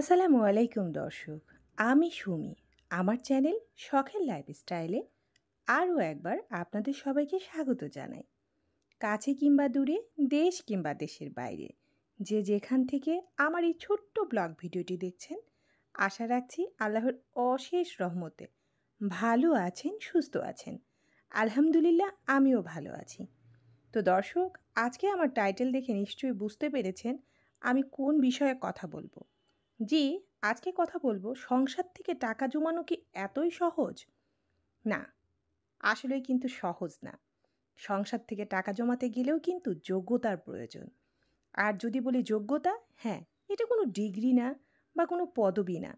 আসসালামু আলাইকুম দর্শক, আমি সুমি। আমার চ্যানেল শখের লাইফস্টাইলে আরও একবার আপনাদের সবাইকে স্বাগত জানাই। কাছে কিংবা দূরে, দেশ কিংবা দেশের বাইরে, যে যেখান থেকে আমার এই ছোট্ট ব্লগ ভিডিওটি দেখছেন, আশা রাখছি আল্লাহর অশেষ রহমতে ভালো আছেন, সুস্থ আছেন। আলহামদুলিল্লাহ, আমিও ভালো আছি। তো দর্শক, আজকে আমার টাইটেল দেখে নিশ্চয়ই বুঝতে পেরেছেন আমি কোন বিষয়ে কথা বলবো। জি, আজকে কথা বলবো সংসার থেকে টাকা জমানো কি এতই সহজ? না, আসলেই কিন্তু সহজ না। সংসার থেকে টাকা জমাতে গেলেও কিন্তু যোগ্যতার প্রয়োজন। আর যদি বলি যোগ্যতা, হ্যাঁ, এটা কোনো ডিগ্রি না বা কোনো পদবি না।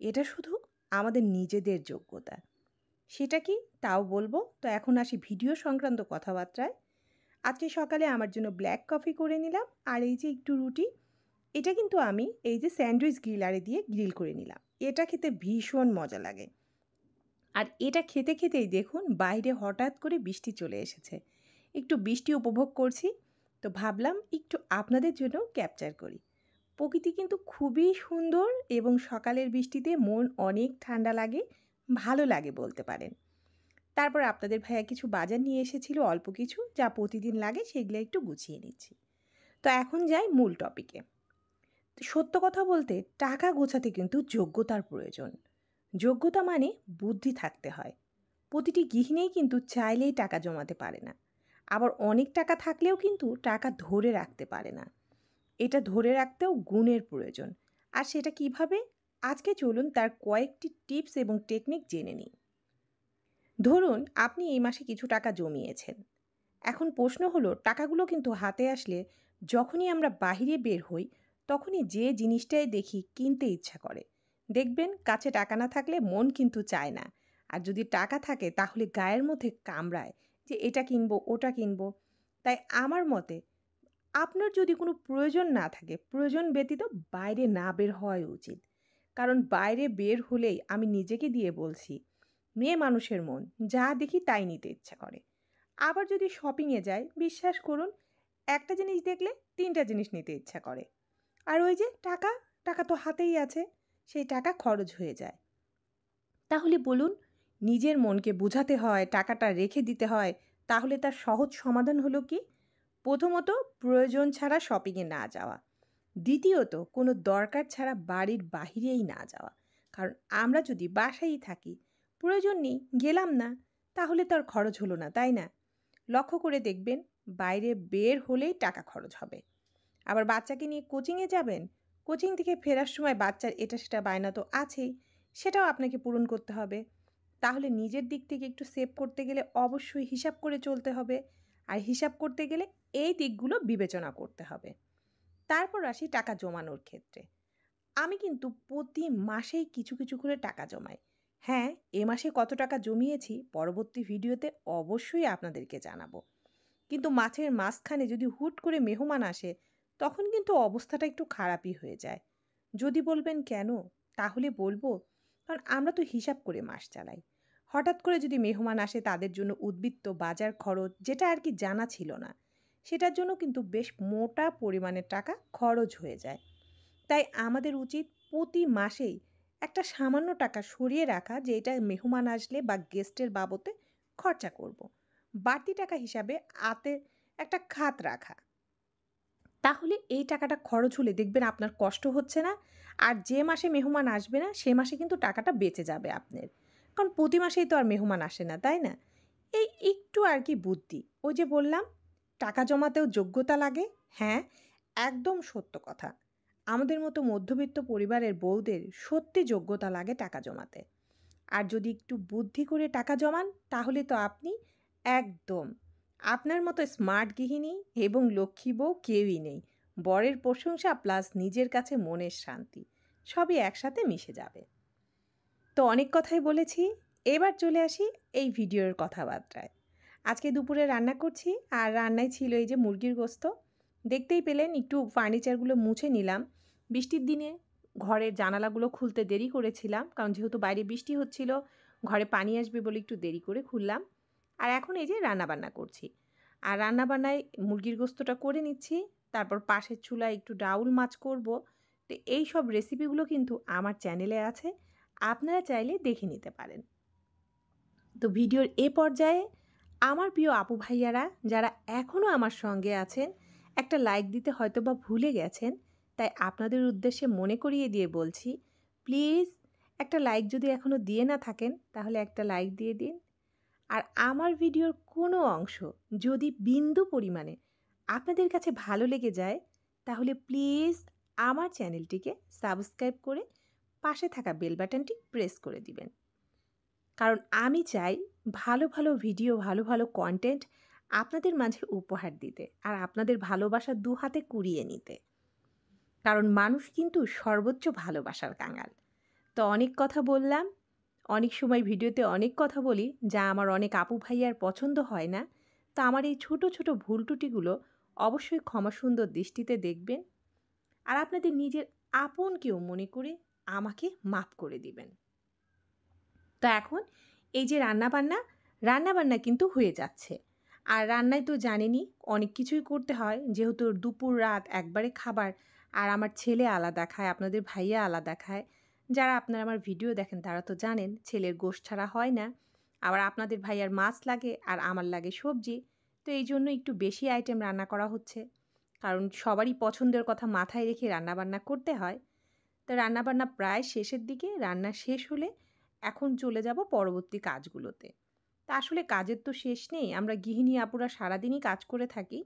এটা শুধু আমাদের নিজেদের যোগ্যতা। সেটা কি তাও বলবো। তো এখন আসি ভিডিও সংক্রান্ত কথাবার্তায়। আজকে সকালে আমার জন্য ব্ল্যাক কফি করে নিলাম, আর এই যে একটু রুটি, এটা কিন্তু আমি এই যে স্যান্ডউইচ গ্রিলারে দিয়ে গ্রিল করে নিলাম। এটা খেতে ভীষণ মজা লাগে। আর এটা খেতে খেতেই দেখুন বাইরে হঠাৎ করে বৃষ্টি চলে এসেছে। একটু বৃষ্টি উপভোগ করছি, তো ভাবলাম একটু আপনাদের জন্য ক্যাপচার করি। প্রকৃতি কিন্তু খুবই সুন্দর এবং সকালের বৃষ্টিতে মন অনেক ঠান্ডা লাগে, ভালো লাগে বলতে পারেন। তারপর আপনাদের ভাইয়া কিছু বাজার নিয়ে এসেছিল, অল্প কিছু যা প্রতিদিন লাগে সেগুলো একটু গুছিয়ে নিচ্ছি। তো এখন যাই মূল টপিকে। সত্য কথা বলতে টাকা গোছাতে কিন্তু যোগ্যতার প্রয়োজন। যোগ্যতা মানে বুদ্ধি থাকতে হয়। প্রতিটি গৃহিণীই কিন্তু চাইলেই টাকা জমাতে পারে না। আবার অনেক টাকা থাকলেও কিন্তু টাকা ধরে রাখতে পারে না। এটা ধরে রাখতেও গুণের প্রয়োজন। আর সেটা কিভাবে? আজকে চলুন তার কয়েকটি টিপস এবং টেকনিক জেনে নিই। ধরুন আপনি এই মাসে কিছু টাকা জমিয়েছেন। এখন প্রশ্ন হলো, টাকাগুলো কিন্তু হাতে আসলে যখনই আমরা বাহিরে বের হই, তখনই যে জিনিসটাই দেখি কিনতে ইচ্ছা করে। দেখবেন কাছে টাকা না থাকলে মন কিন্তু চায় না। আর যদি টাকা থাকে তাহলে গায়ের মধ্যে কামড়ায় যে এটা কিনবো, ওটা কিনবো। তাই আমার মতে আপনার যদি কোনো প্রয়োজন না থাকে, প্রয়োজন ব্যতীত বাইরে না বের হওয়াই উচিত। কারণ বাইরে বের হলেই আমি নিজেকে দিয়ে বলছি, মেয়ে মানুষের মন যা দেখি তাই নিতে ইচ্ছা করে। আবার যদি শপিংয়ে যাই, বিশ্বাস করুন, একটা জিনিস দেখলে ৩টা জিনিস নিতে ইচ্ছা করে। আর ওই যে টাকা, টাকা তো হাতেই আছে, সেই টাকা খরচ হয়ে যায়। তাহলে বলুন, নিজের মনকে বোঝাতে হয়, টাকাটা রেখে দিতে হয়, তাহলে তার সহজ সমাধান হলো কি? প্রথমত, প্রয়োজন ছাড়া শপিংয়ে না যাওয়া। দ্বিতীয়ত, কোনো দরকার ছাড়া বাড়ির বাহিরেই না যাওয়া। কারণ আমরা যদি বাসায়ই থাকি, প্রয়োজন নেই, গেলাম না, তাহলে তো আর খরচ হলো না, তাই না? লক্ষ্য করে দেখবেন, বাইরে বের হলেই টাকা খরচ হবে। আবার বাচ্চাকে নিয়ে কোচিংয়ে যাবেন, কোচিং থেকে ফেরার সময় বাচ্চার এটা সেটা বায়না তো আছেই, সেটাও আপনাকে পূরণ করতে হবে। তাহলে নিজের দিক থেকে একটু সেভ করতে গেলে অবশ্যই হিসাব করে চলতে হবে। আর হিসাব করতে গেলে এই দিকগুলো বিবেচনা করতে হবে। তারপর আসি টাকা জমানোর ক্ষেত্রে। আমি কিন্তু প্রতি মাসেই কিছু কিছু করে টাকা জমাই। হ্যাঁ, এ মাসে কত টাকা জমিয়েছি পরবর্তী ভিডিওতে অবশ্যই আপনাদেরকে জানাবো। কিন্তু মাছের মাঝখানে যদি হুট করে মেহমান আসে, তখন কিন্তু অবস্থাটা একটু খারাপই হয়ে যায়। যদি বলবেন কেন, তাহলে বলবো, কারণ আমরা তো হিসাব করে মাস চালাই। হঠাৎ করে যদি মেহমান আসে, তাদের জন্য উদ্বৃত্ত বাজার খরচ, যেটা আর কি জানা ছিল না, সেটার জন্য কিন্তু বেশ মোটা পরিমাণের টাকা খরচ হয়ে যায়। তাই আমাদের উচিত প্রতি মাসেই একটা সামান্য টাকা সরিয়ে রাখা, যে এটা মেহমান আসলে বা গেস্টের বাবদে খরচা করব। বাড়তি টাকা হিসাবে হাতে একটা খাত রাখা। তাহলে এই টাকাটা খরচ হলে দেখবেন আপনার কষ্ট হচ্ছে না। আর যে মাসে মেহমান আসবে না, সে মাসে কিন্তু টাকাটা বেঁচে যাবে আপনার। কারণ প্রতি মাসেই তো আর মেহমান আসে না, তাই না? এই একটু আর কি বুদ্ধি। ওই যে বললাম, টাকা জমাতেও যোগ্যতা লাগে। হ্যাঁ, একদম সত্য কথা। আমাদের মতো মধ্যবিত্ত পরিবারের বউদের সত্যি যোগ্যতা লাগে টাকা জমাতে। আর যদি একটু বুদ্ধি করে টাকা জমান, তাহলে তো আপনি একদম, আপনার মতো স্মার্ট গৃহিণী এবং লক্ষ্মী বউ কেউই নেই। বরের প্রশংসা প্লাস নিজের কাছে মনের শান্তি সবই একসাথে মিশে যাবে। তো অনেক কথাই বলেছি, এবার চলে আসি এই ভিডিওর কথাবার্তায়। আজকে দুপুরে রান্না করছি, আর রান্নায় ছিল এই যে মুরগির গোস্ত। দেখতেই পেলেন একটু ফার্নিচারগুলো মুছে নিলাম। বৃষ্টির দিনে ঘরের জানালাগুলো খুলতে দেরি করেছিলাম, কারণ যেহেতু বাইরে বৃষ্টি হচ্ছিল, ঘরে পানি আসবে বলে একটু দেরি করে খুললাম। আর এখন এই যে রান্নাবান্না করছি। আর রান্নাবান্নায় মুরগির গোস্তটা করে নিচ্ছি। তারপর পাশের চুলায় একটু ডাউল মাছ করব। তো এই সব রেসিপিগুলো কিন্তু আমার চ্যানেলে আছে, আপনারা চাইলে দেখে নিতে পারেন। তো ভিডিওর এ পর্যায়ে আমার প্রিয় আপু ভাইয়ারা যারা এখনও আমার সঙ্গে আছেন, একটা লাইক দিতে হয়তোবা ভুলে গেছেন, তাই আপনাদের উদ্দেশ্যে মনে করিয়ে দিয়ে বলছি, প্লিজ একটা লাইক যদি এখনও দিয়ে না থাকেন তাহলে একটা লাইক দিয়ে দিন। আর আমার ভিডিওর কোনো অংশ যদি বিন্দু পরিমাণে আপনাদের কাছে ভালো লেগে যায় তাহলে প্লিজ আমার চ্যানেলটিকে সাবস্ক্রাইব করে পাশে থাকা বেল বাটনটি প্রেস করে দিবেন। কারণ আমি চাই ভালো ভালো ভিডিও, ভালো ভালো কন্টেন্ট আপনাদের মাঝে উপহার দিতে আর আপনাদের ভালোবাসা দু হাতে কুড়িয়ে নিতে। কারণ মানুষ কিন্তু সর্বোচ্চ ভালোবাসার কাঙাল। তো অনেক কথা বললাম, অনেক সময় ভিডিওতে অনেক কথা বলি যা আমার অনেক আপু ভাইয়ার পছন্দ হয় না। তো আমার এই ছোট ছোট ভুল ত্রুটিগুলো অবশ্যই ক্ষমা সুন্দর দৃষ্টিতে দেখবেন আর আপনাদের নিজের আপন কেউ মনে করে আমাকে মাফ করে দিবেন। তো এখন এই যে রান্নাবান্না কিন্তু হয়ে যাচ্ছে। আর রান্নায় তো জানেনই অনেক কিছুই করতে হয়, যেহেতু দুপুর রাত একবারে খাবার। আর আমার ছেলে আলাদা খায়, আপনাদের ভাইয়া আলাদা খায়। যারা আপনারা আমার ভিডিও দেখেন তারা তো জানেন ছেলের গোশত ছাড়া হয় না। আবার আপনাদের ভাইয়ার মাছ লাগে আর আমার লাগে সবজি। তো এই জন্য একটু বেশি আইটেম রান্না করা হচ্ছে, কারণ সবারই পছন্দের কথা মাথায় রেখে রান্নাবান্না করতে হয়। তো রান্নাবান্না প্রায় শেষের দিকে, রান্না শেষ হলে এখন চলে যাব পরবর্তী কাজগুলোতে। তা আসলে কাজের তো শেষ নেই, আমরা গৃহিণী আপুরা সারাদিনই কাজ করে থাকি।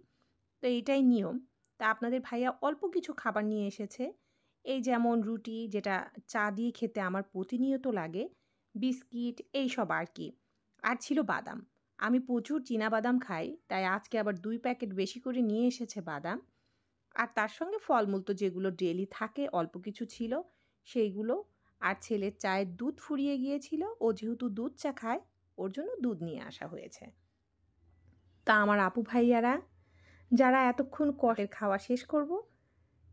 তো এইটাই নিয়ম। তা আপনাদের ভাইয়া অল্প কিছু খাবার নিয়ে এসেছে, এই যেমন রুটি, যেটা চা দিয়ে খেতে আমার প্রতিনিয়ত লাগে, বিস্কিট, এই সব আর কি। আর ছিল বাদাম। আমি প্রচুর বাদাম খাই, তাই আজকে আবার 2 প্যাকেট বেশি করে নিয়ে এসেছে বাদাম। আর তার সঙ্গে ফলমূল তো যেগুলো ডেইলি থাকে অল্প কিছু ছিল সেইগুলো। আর ছেলের চায়ের দুধ ফুরিয়ে গিয়েছিল, ও যেহেতু দুধ চা খায় ওর জন্য দুধ নিয়ে আসা হয়েছে। তা আমার আপু ভাইয়ারা যারা এতক্ষণ কটের খাওয়া শেষ করব,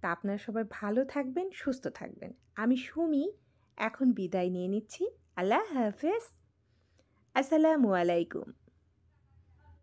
তা আপনারা সবাই ভালো থাকবেন, সুস্থ থাকবেন। আমি সুমি এখন বিদায় নিয়ে নিচ্ছি। আল্লাহ হাফেজ। আসসালামু আলাইকুম।